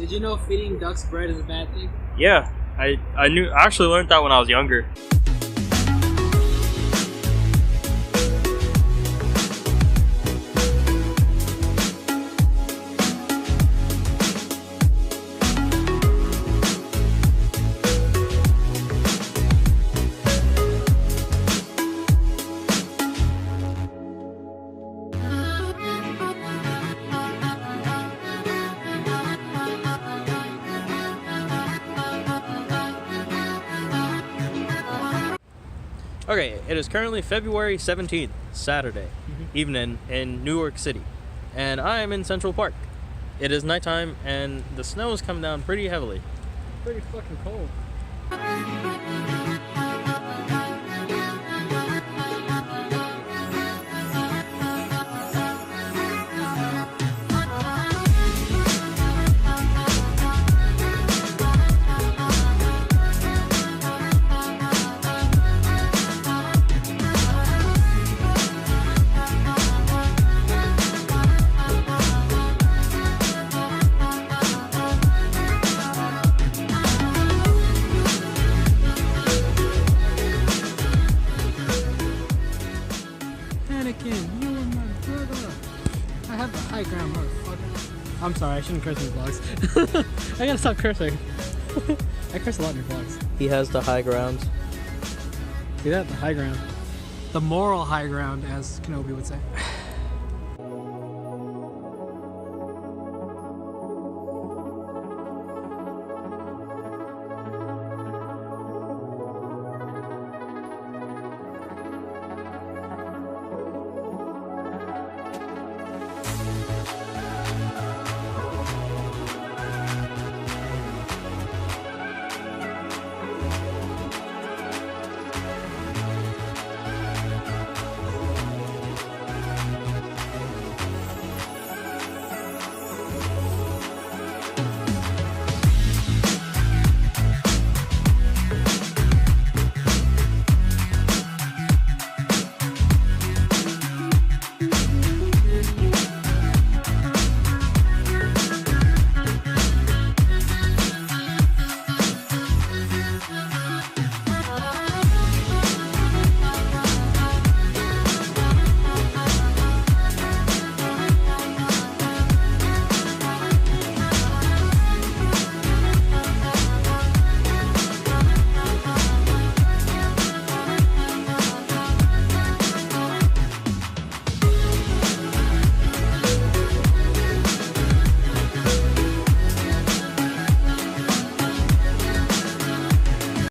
Did you know feeding ducks bread is a bad thing? Yeah, I actually learned that when I was younger. Okay, it is currently February 17th, Saturday evening in New York City, and I am in Central Park. It is nighttime, and the snow is coming down pretty heavily. Pretty fucking cold. You and my brother. I have the high ground, motherfucker. I'm sorry, I shouldn't curse in vlogs. I gotta stop cursing. I curse a lot in your vlogs. He has the high ground. See that? The high ground. The moral high ground, as Kenobi would say.